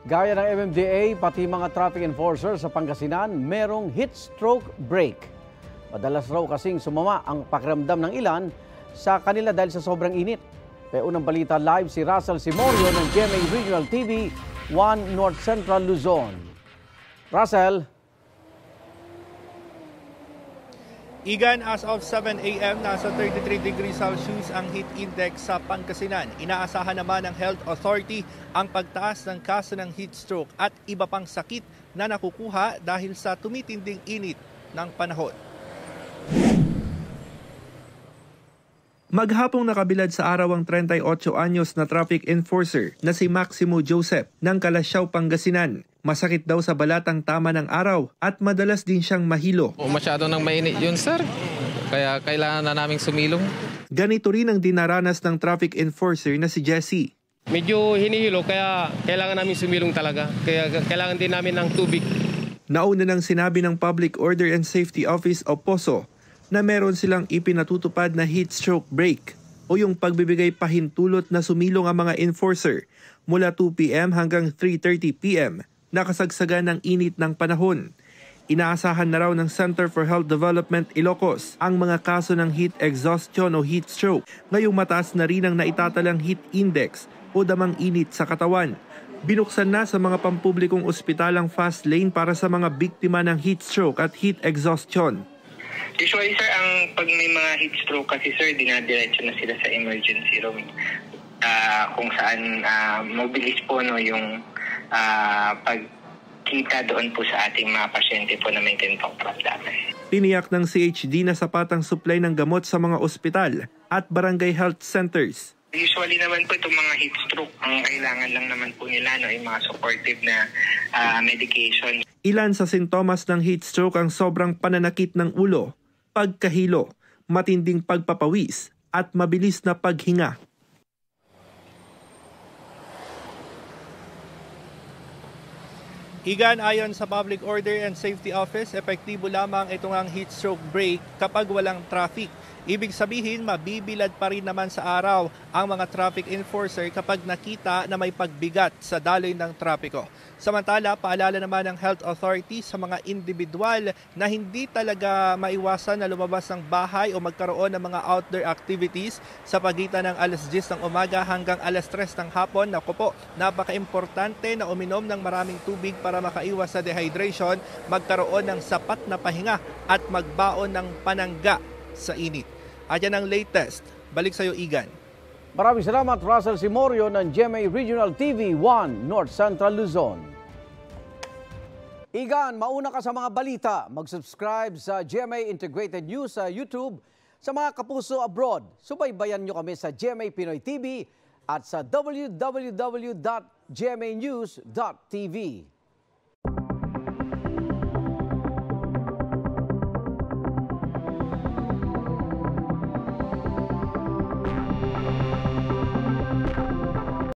Gaya ng MMDA, pati mga traffic enforcer sa Pangasinan, merong heat stroke break. Madalas raw kasing sumama ang pakiramdam ng ilan sa kanila dahil sa sobrang init. Kaya unang balita live si Russell Simorio ng GMA Regional TV, 1 North Central Luzon. Russell. Igan, as of 7 a.m., nasa 33 degrees Celsius ang heat index sa Pangasinan. Inaasahan naman ng Health Authority ang pagtaas ng kaso ng heat stroke at iba pang sakit na nakukuha dahil sa tumitinding init ng panahon. Maghapong nakabilad sa araw ang 38 anyos na traffic enforcer na si Maximo Joseph ng Kalasyaw, Pangasinan. Masakit daw sa balatang tama ng araw at madalas din siyang mahilo. Masyado nang mainit yun, sir. Kaya kailangan na naming sumilong. Ganito rin ang dinaranas ng traffic enforcer na si Jesse. Medyo hinihilo kaya kailangan namin sumilong talaga. Kaya kailangan din namin ng tubig. Nauna nang sinabi ng Public Order and Safety Office o POSO na meron silang ipinatutupad na heat stroke break o yung pagbibigay pahintulot na sumilong ang mga enforcer mula 2 p.m. hanggang 3:30 p.m. nakasagsagan ng init ng panahon. Inaasahan na raw ng Center for Health Development Ilocos ang mga kaso ng heat exhaustion o heat stroke. Ngayong mataas na rin ang naitatalang heat index o damang init sa katawan. Binuksan na sa mga pampublikong ospital ang fast lane para sa mga biktima ng heat stroke at heat exhaustion. Usually sir, pag may mga heat stroke kasi sir, dinadiretso na sila sa emergency room. Kung saan mabilis po no, yung pagkita doon po sa ating mga pasyente po na may ganitong karamdaman. Tiniyak ng CHD na sapat ang supply ng gamot sa mga ospital at barangay health centers. Usually naman po itong mga heat stroke, ang kailangan lang naman po nila no, yung mga supportive na medication. Ilan sa sintomas ng heat stroke ang sobrang pananakit ng ulo, pagkahilo, matinding pagpapawis at mabilis na paghinga. Igan, ayon sa Public Order and Safety Office, epektibo lamang itong ang heat stroke break kapag walang traffic. Ibig sabihin, mabibilad pa rin naman sa araw ang mga traffic enforcer kapag nakita na may pagbigat sa daloy ng trapiko. Samantala, paalala naman ng Health Authority sa mga individual na hindi talaga maiwasan na lumabas ng bahay o magkaroon ng mga outdoor activities sa pagitan ng alas 10 ng umaga hanggang alas 3 ng hapon. Naku po, napaka-importante na uminom ng maraming tubig para makaiwas sa dehydration, magkaroon ng sapat na pahinga at magbaon ng panangga sa init. At yan ang latest. Balik sa iyo, Igan. Maraming salamat, Russell Simorio ng GMA Regional TV, 1 North Central Luzon. Igan, mauna ka sa mga balita. Mag-subscribe sa GMA Integrated News sa YouTube. Sa mga kapuso abroad, subaybayan nyo kami sa GMA Pinoy TV at sa www.gmanews.tv.